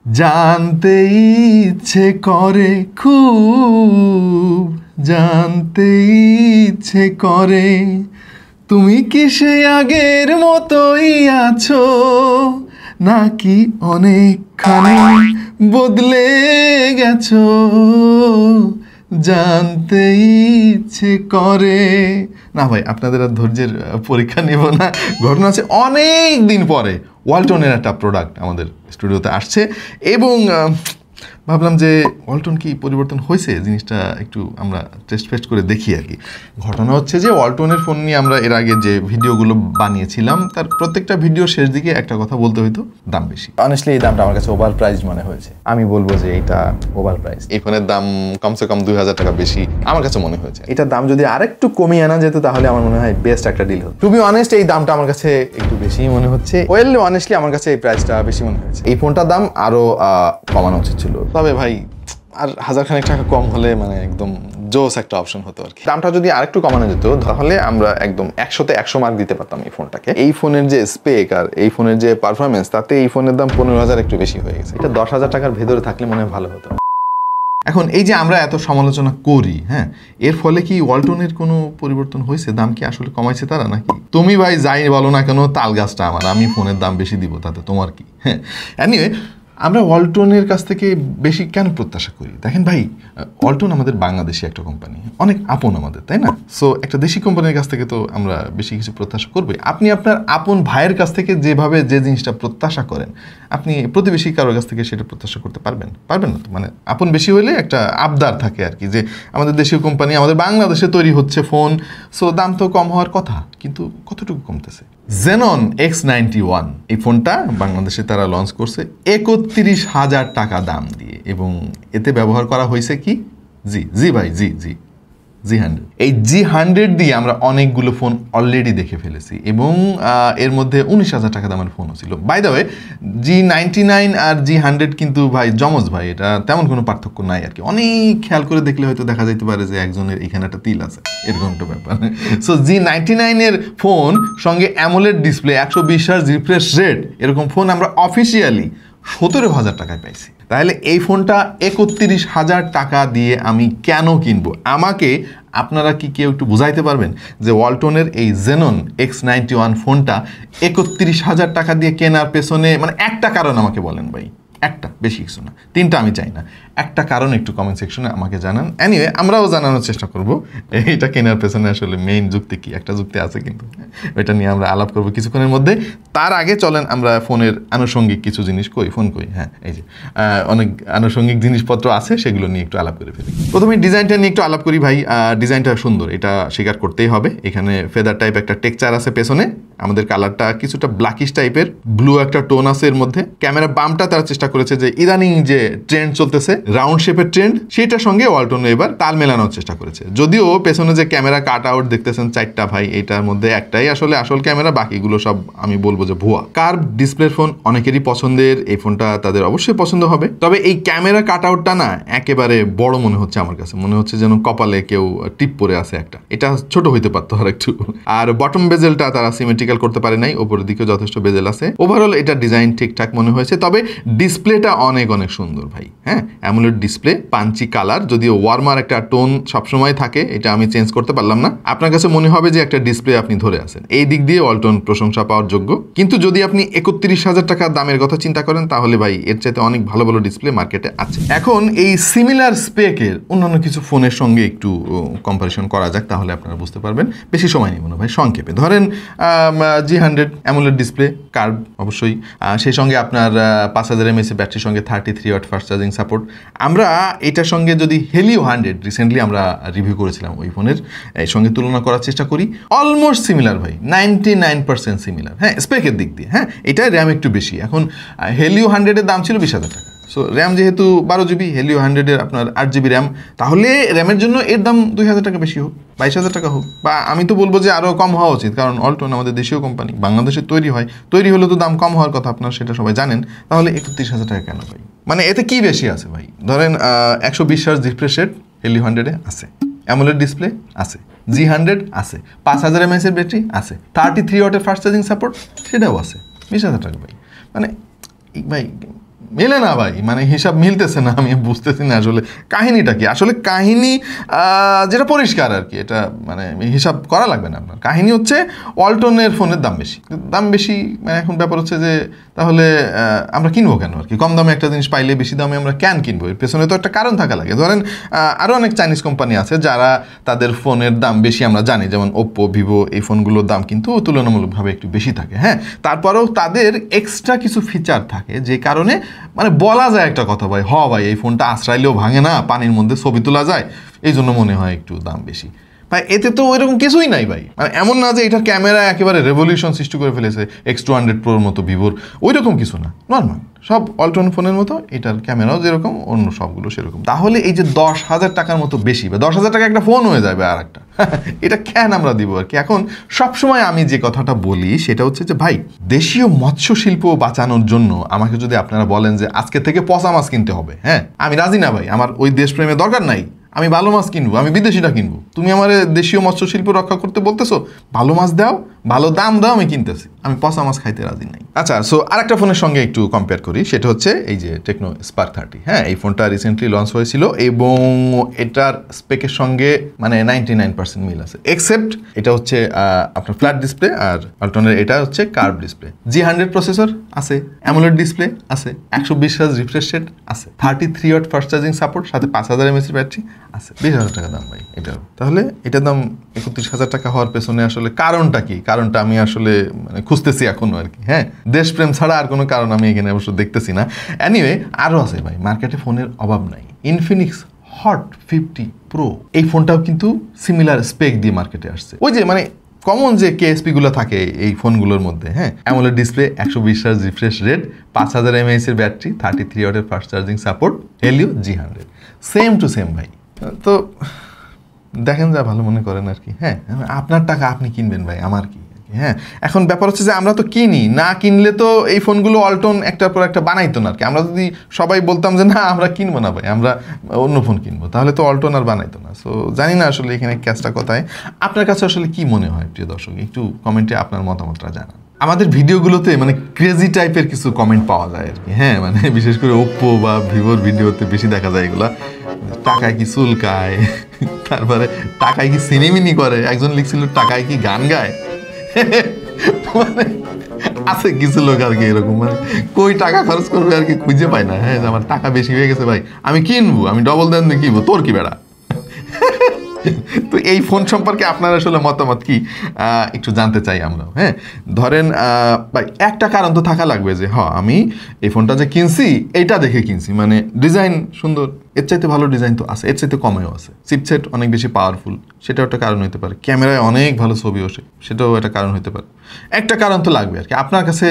জানতে ইচ্ছে করে খুব, জানতে ইচ্ছে করে তুমি কি সে আগের মতোই আছো নাকি অনেকখানি বদলে গেছো। জানতে ইচ্ছে করে না ভাই, আপনাদের আর ধৈর্যের পরীক্ষা নেব না। ঘটনা আছে অনেক দিন পরে ওয়ালটনের একটা প্রোডাক্ট আমাদের স্টুডিওতে আসছে এবং ভাবলাম যে ওয়ালটন কি পরিবর্তন হয়েছে, জিনিসটা একটু আমরা টেস্ট ফেস্ট করে দেখি আর কি। ঘটনা হচ্ছে যে ওয়ালটনের ফোন নিয়ে আমরা এর আগে যে ভিডিওগুলো বানিয়েছিলাম তার প্রত্যেকটা ভিডিও শেষ দিকে একটা কথা বলতে হইতো, দাম বেশি। অনেস্টলি এই দামটা আমার কাছে ওভার প্রাইস মনে হয়েছে। আমি বলবো যে এটা ওভার প্রাইস। এই ফোনের দাম কমসে কম 2000 টাকা বেশি আমার কাছে মনে হয়েছে। এটার দাম যদি আরেকটু কমিয়ে আনা যেত তাহলে আমার মনে হয় বেস্ট একটা ডিল হতো। টু বি অনেস্ট এই দামটা আমার কাছে একটু বেশি মনে হচ্ছে। ওয়েল অনেস্টলি আমার কাছে এই প্রাইসটা বেশি মনে হয়েছে। এই ফোনটার দাম আরো কমানো উচিত ছিল। তবে ভাই আর 1000 টাকা কম হলে মানে একদম জোস একটা অপশন হতো আর কি। দামটা যদি আরেকটু কমানো যেত তাহলে আমরা একদম 100-তে 100 মার্ক দিতে পারতাম এই ফোনটাকে। এই ফোনের যে স্পেক আর এই ফোনের যে পারফরমেন্স, তাতে এই ফোনের দাম 15,000 একটু বেশি হয়ে গেছে। এটা 10,000 টাকার ভেতরে থাকলে মনে হয় ভালো হতো। এখন এই যে আমরা এত সমালোচনা করি, হ্যাঁ, এর ফলে কি ওয়ালটনের কোনো পরিবর্তন হয়েছে? দাম কি আসলে কমাইছে তারা নাকি? তুমি ভাই যাই বলো না কেন, তাল গাছটা আমার, আমি ফোনের দাম বেশি দিব, তাতে তোমার কি? হ্যাঁ, এনিওয়ে আমরা ওয়ালটনের কাছ থেকে বেশি কেন প্রত্যাশা করি? দেখেন ভাই, ওয়ালটন আমাদের বাংলাদেশি একটা কোম্পানি, অনেক আপন আমাদের, তাই না? সো একটা দেশি কোম্পানির কাছ থেকে তো আমরা বেশি কিছু প্রত্যাশা করবোই। আপনি আপনার আপন ভাইয়ের কাছ থেকে যেভাবে যে জিনিসটা প্রত্যাশা করেন, আপনি প্রতিবেশী কারোর কাছ থেকে সেটা প্রত্যাশা করতে পারবেন না তো। মানে আপন বেশি হলে একটা আবদার থাকে আর কি, যে আমাদের দেশীয় কোম্পানি, আমাদের বাংলাদেশে তৈরি হচ্ছে ফোন, সো দাম তো কম হওয়ার কথা, কিন্তু কতটুকু কমতেছে? Xenon X91 এই ফোনটা বাংলাদেশে তারা লঞ্চ করছে 31,000 টাকা দাম দিয়ে, এবং এতে ব্যবহার করা হয়েছে কি G100। এই G100 দিয়ে আমরা অনেকগুলো ফোন অলরেডি দেখে ফেলেছি, এবং এর মধ্যে 19,000 টাকা দামের ফোনও ছিল। By the way, G99 R G100 কিন্তু ভাই জমজ ভাই, এটা তেমন কোনো পার্থক্য নাই আর কি। অনেক খেয়াল করে দেখলে হয়তো দেখা যেতে পারে যে একজনের এখানে একটা তিল আছে, এরকম একটা ব্যাপার। সো G99 এর ফোন সঙ্গে AMOLED display, 120 hertz refresh rate, এরকম ফোন আমরা অফিসিয়ালি 17,000 টাকায় পাইছি। তাহলে এই ফোনটা 31,000 টাকা দিয়ে আমি কেন কিনবো? আমাকে আপনারা কি কেউ একটু বুঝাইতে পারবেন যে ওয়ালটনের এই Xenon X91 ফোনটা 31,000 টাকা দিয়ে কেনার পেছনে মানে একটা কারণ আমাকে বলেন ভাই, একটা, বেশি কিছু না, তিনটা আমি চাই না, একটা কারণ একটু কমেন্ট সেকশনে আমাকে জানান। এনিওয়ে আমরাও জানানোর চেষ্টা করব এইটা কেনার পেছনে আসলে মেইন যুক্তি কি। একটা যুক্তি আছে কিন্তু, ওইটা নিয়ে আমরা আলাপ করব কিছুক্ষণের মধ্যে। তার আগে চলেন আমরা ফোনের আনুষঙ্গিক কিছু জিনিস ফোন হ্যাঁ, এই যে অনেক আনুষঙ্গিক জিনিসপত্র আছে, সেগুলো নিয়ে একটু আলাপ করে ফেলি। প্রথমে ডিজাইনটা নিয়ে একটু আলাপ করি ভাই। ডিজাইনটা সুন্দর, এটা স্বীকার করতেই হবে। এখানে ফেদার টাইপ একটা টেক্সচার আছে পেছনে, আমাদের কালারটা কিছুটা ব্ল্যাকিশ টাইপের, ব্লু একটা টোন আছে এর মধ্যে। ক্যামেরা বামটা তারা চেষ্টা করেছে যে ইদানিং যে ট্রেন্ড চলতেছে রাউন্ড শেপের ট্রেন্ড, সেটার সঙ্গে ওয়ালটন এবার তাল মেলানোর চেষ্টা করেছে। যদিও পেছনে যে ক্যামেরা কাট আউট দেখতেছেন 4টা ভাই, এটার মধ্যে একটাই আসলে আসল ক্যামেরা, বাকিগুলো সব আমি বলবো যে ভুয়া। কার্ভ ডিসপ্লের ফোন অনেকেরই পছন্দের, এই ফোনটা তাদের অবশ্যই পছন্দ হবে। তবে এই ক্যামেরা কাট আউটটা না একেবারে বড় মনে হচ্ছে আমার কাছে, মনে হচ্ছে যেন কপালে কেউ টিপ পরে আছে একটা, এটা ছোট হইতে পারতো আর একটু। আর বটম বেজেলটা তারা সিমেট্রিক্যাল করতে পারে নাই, ওপরের দিকে যথেষ্ট বেজেল আছে। ওভারঅল এটা ডিজাইন ঠিকঠাক মনে হয়েছে। তবে ডিসপ্লেটা অনেক অনেক সুন্দর ভাই, হ্যাঁ, অ্যামোলেড ডিসপ্লে, পাঞ্চি কালার, যদিও ওয়ার্মার একটা টোন সবসময় থাকে, এটা আমি চেঞ্জ করতে পারলাম না। আপনার কাছে মনে হবে যে একটা ডিসপ্লে আপনি ধরে আছেন, এই দিক দিয়ে ওয়ালটন প্রশংসা পাওয়ার যোগ্য। কিন্তু যদি আপনি 31,000 টাকা দামের কথা চিন্তা করেন তাহলে ভাই এর চাইতে অনেক ভালো ভালো ডিসপ্লে মার্কেটে আছে। এখন এই সিমিলার স্পেকের অন্যান্য কিছু ফোনের সঙ্গে একটু কম্পারিশন করা যাক, তাহলে আপনারা বুঝতে পারবেন। বেশি সময় নিব না ভাই, সংক্ষেপে ধরেন G100 অ্যামোলেড ডিসপ্লে, কার্ভ অবশ্যই, সেই সঙ্গে আপনার 5000 mAh ব্যাটারির সঙ্গে 33 ওয়াট ফাস্ট চার্জিং সাপোর্ট। আমরা এটার সঙ্গে যদি Helio 100 রিসেন্টলি আমরা রিভিউ করেছিলাম ওই ফোনের, এর সঙ্গে তুলনা করার চেষ্টা করি, অলমোস্ট সিমিলার ভাই, 99% সিমিলার। হ্যাঁ, স্পেকের দিক দিয়ে, হ্যাঁ, এটা র্যাম একটু বেশি। এখন Helio 100 এর দাম ছিল 20,000 টাকা, সো র্যাম যেহেতু 12 GB, Helio 100 এর আপনার 8 GB র্যাম, তাহলে র্যামের জন্য এর দাম 2,000 টাকা বেশি হোক, 22,000 টাকা হোক, বা আমি তো বলবো যে আরও কম হওয়া উচিত, কারণ ওয়ালটন আমাদের দেশীয় কোম্পানি, বাংলাদেশে তৈরি হয়, তৈরি হলে তো দাম কম হওয়ার কথা, আপনারা সেটা সবাই জানেন। তাহলে 31,000 টাকা কেন ভাই? মানে এতে কি বেশি আছে ভাই? ধরেন 120 হার্জ রিফ্রেশ রেট Helio 100 আছে, অ্যামোলেড ডিসপ্লে আছে, G100 আছে, 5000 mAh এর ব্যাটারি আছে, 33 ওয়াটের ফাস্ট চার্জিং সাপোর্ট সেটাও আছে, 20,000 টাকা ভাই। মানে ভাই মেলে না ভাই, মানে হিসাব মিলতেছে না, আমি বুঝতেছি না আসলে কাহিনীটা কি। আসলে কাহিনী যেটা পরিষ্কার আর কি, এটা মানে হিসাব করা লাগবে না আপনার। কাহিনী হচ্ছে ওয়ালটনের ফোনের দাম বেশি, মানে এখন ব্যাপার হচ্ছে যে তাহলে আমরা কিনবো কেন আর কি, কম দামে একটা জিনিস পাইলে বেশি দামে আমরা কেন কিনবো, এর পেছনে তো একটা কারণ থাকা লাগে। ধরেন আরও অনেক চাইনিজ কোম্পানি আছে যারা তাদের ফোনের দাম বেশি, আমরা জানি, যেমন ওপ্পো, ভিভো, এই ফোনগুলোর দাম কিন্তু তুলনামূলকভাবে একটু বেশি থাকে। হ্যাঁ, তারপরেও তাদের এক্সট্রা কিছু ফিচার থাকে যে কারণে মানে বলা যায় একটা কথা, ভাই ভাই এই ফোনটা আশ্রাইলেও ভাঙে না, পানির মধ্যে ছবি তোলা যায়, এই জন্য মনে হয় একটু দাম বেশি। ভাই এতে তো ওইরকম কিছুই নাই ভাই, মানে এমন না যে এটার ক্যামেরা একেবারে রেভলিউশন সৃষ্টি করে ফেলেছে X200 Proর মতো ভিভোর, ওই রকম কিছু না, নর্মাল সব ওয়ালটন ফোনের মতো এটার ক্যামেরাও যেরকম, অন্য সবগুলো সেরকম। তাহলে এই যে 10,000 টাকার মতো বেশি, বা 10,000 টাকা একটা ফোন হয়ে যাবে আর একটা, এটা কেন আমরা দিব আর কি। এখন সবসময় আমি যে কথাটা বলি সেটা হচ্ছে যে ভাই, দেশীয় মৎস্য শিল্প বাঁচানোর জন্য আমাকে যদি আপনারা বলেন যে আজকে থেকে পচা মাছ কিনতে হবে, হ্যাঁ আমি রাজি না ভাই, আমার ওই দেশপ্রেমের দরকার নাই, আমি ভালো মাছ কিনবো, আমি বিদেশিটা কিনবো। তুমি আমার দেশীয় মৎস্য শিল্প রক্ষা করতে বলতেছো, ভালো মাছ দাও, ভালো দাম দাও, আমি কিনতেছি, আমি পচা মাছ খাইতে রাজি নাই। আচ্ছা, সো আরেকটা ফোনের সঙ্গে একটু কম্পেয়ার করি, সেটা হচ্ছে এই যে টেকনো স্পার্ক 30। হ্যাঁ, এই ফোনটা রিসেন্টলি লঞ্চ হয়েছিল এবং এটার স্পেকের সঙ্গে মানে 99% মিল আছে, এক্সেপ্ট এটা হচ্ছে আপনার ফ্ল্যাট ডিসপ্লে, আর ওয়ালটনের এটা হচ্ছে কার্ভ ডিসপ্লে। G100 প্রসেসর আছে, অ্যামোলেড ডিসপ্লে আছে, 120 হার্জ রিফ্রেশ রেট আছে, 33 ওয়াট ফাস্ট চার্জিং সাপোর্ট, সাথে 5000 mAh ব্যাটারি আছে। 20,000 টাকা দাম ভাই এটার। তাহলে এটার দাম 31,000 টাকা হওয়ার পেছনে আসলে কারণটা কি? কারণটা আমি আসলে মানে খুঁজতেছি এখনো আর কি। হ্যাঁ, দেশপ্রেম ছাড়া আর কোনো কারণ আমি এখানে অবশ্য দেখতেছি না। এনিওয়ে, আরও আছে ভাই, মার্কেটে ফোনের অভাব নাই। ইনফিনিক্স হট 50 Pro, এই ফোনটাও কিন্তু সিমিলার স্পেক দিয়ে মার্কেটে আসছে। ওই যে মানে কমন যে KSP গুলো থাকে এই ফোনগুলোর মধ্যে, হ্যাঁ, AMOLED display, 120 hertz refresh rate, 5000 mAh এর ব্যাটারি, 33 ওয়াটের fast charging support, Helio G100, same to same ভাই। তো দেখেন যা ভালো মনে করেন আর কি। হ্যাঁ, আপনার টাকা আপনি কিনবেন ভাই, আমার কি। হ্যাঁ, এখন ব্যাপার হচ্ছে যে আমরা তো কিনি, না কিনলে তো এই ফোনগুলো ওয়ালটন একটার পর একটা বানাইতো না আর কি। আমরা যদি সবাই বলতাম যে না আমরা কিনবো না ভাই, আমরা অন্য ফোন কিনবো, তাহলে তো ওয়ালটন আর বানাইতো না। সো জানি না আসলে এখানে ক্যাচটা কোথায়। আপনার কাছে আসলে কি মনে হয় প্রিয় দর্শক, একটু কমেন্টে আপনার মতামতটা জানান। আমাদের ভিডিওগুলোতে মানে ক্রেজি টাইপের কিছু কমেন্ট পাওয়া যায় আর কি। হ্যাঁ, মানে বিশেষ করে ওপ্পো বা ভিভোর ভিডিওতে বেশি দেখা যায় এগুলা। টাকায় কি চুলকায়, তারপরে টাকায় কি সিনেমিনি করে, একজন লিখছিল টাকায় কি গান গায়। মানে আছে কিছু লোক আর কি এরকম, মানে কই টাকা খরচ করবে আর কি খুঁজে পায় না। হ্যাঁ, আমার টাকা বেশি হয়ে গেছে ভাই, আমি কিনবো, আমি ডবল দেন দিয়ে কিনবো, তোর কি বেড়া। তো এই ফোন সম্পর্কে আপনার আসলে মতামত কি একটু জানতে চাই আমরা। হ্যাঁ, ধরেন ভাই একটা কারণ তো থাকা লাগবে যে হ্যাঁ আমি এই ফোনটা যে কিনছি এইটা দেখে কিনছি, মানে ডিজাইন সুন্দর, এর চাইতে ভালো ডিজাইন তো আছে, এর চাইতে কমেও আছে, চিপসেট অনেক বেশি পাওয়ারফুল, সেটাও একটা কারণ হতে পারে, ক্যামেরায় অনেক ভালো ছবি আসে, সেটাও একটা কারণ হতে পারে। একটা কারণ তো লাগবে আর কি। আপনার কাছে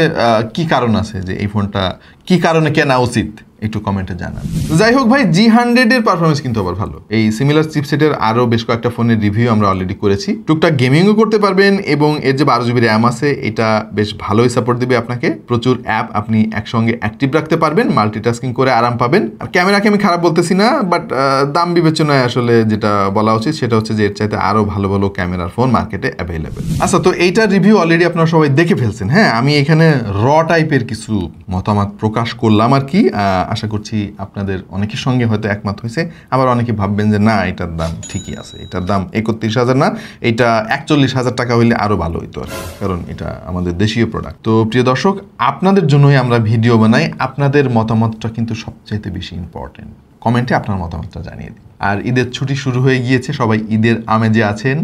কি কারণ আছে যে এই ফোনটা কি কারণে কেনা উচিত, একটু কমেন্টে জানান। যাই হোক ভাই, G100 এর পারফরমেন্স কিন্তু আবার ভালো। এই সিমিলার চিপসেটের আরও বেশ কয়েকটা ফোনের রিভিউ আমরা অলরেডি করেছি। টুকটাক গেমিংও করতে পারবেন এবং এর যে 12 GB র্যাম আছে এটা বেশ ভালোই সাপোর্ট দিবে আপনাকে। প্রচুর অ্যাপ আপনি একসঙ্গে অ্যাক্টিভ রাখতে পারবেন, মাল্টিটাস্কিং করে আরাম পাবেন। আর ক্যামেরাকে আমি খারাপ বলতেছি না, বাট দাম বিবেচনায় আসলে যেটা বলা উচিত সেটা হচ্ছে যে এর চাইতে আরও ভালো ভালো ক্যামেরার ফোন মার্কেটে অ্যাভেলেবেল। আচ্ছা, তো এইটার রিভিউ অলরেডি আপনারা সবাই দেখে ফেলছেন। হ্যাঁ, আমি এখানে র টাইপের কিছু মতামত প্রকাশ করলাম আর কি। আশা করছি আপনাদের অনেকের সঙ্গে হয়তো একমত হয়েছে, আবার অনেকে ভাববেন যে না এটার দাম ঠিকই আছে, এটার দাম 31,000 না, এটা 41,000 টাকা হইলে আরও ভালো হইতো আর কি, কারণ এটা আমাদের দেশীয় প্রোডাক্ট। তো প্রিয় দর্শক, আপনাদের জন্যই আমরা ভিডিও বানাই, আপনাদের মতামতটা কিন্তু সবচাইতে বেশি ইম্পর্টেন্ট। কমেন্টে আপনার মতামতটা জানিয়ে দিন। আর ঈদের ছুটি শুরু হয়ে গিয়েছে, সবাই ঈদের আমেজে আছেন,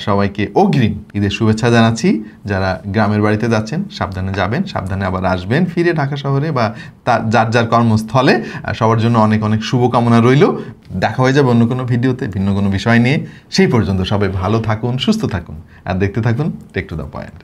সবাইকে অগ্রিম ঈদের শুভেচ্ছা জানাচ্ছি। যারা গ্রামের বাড়িতে যাচ্ছেন সাবধানে যাবেন, সাবধানে আবার আসবেন ফিরে ঢাকা শহরে বা যার যার কর্মস্থলে। সবার জন্য অনেক অনেক শুভকামনা রইল। দেখা হয়ে যাবে অন্য কোনো ভিডিওতে ভিন্ন কোনো বিষয় নিয়ে। সেই পর্যন্ত সবাই ভালো থাকুন, সুস্থ থাকুন আর দেখতে থাকুন টেক টু দ্য পয়েন্ট।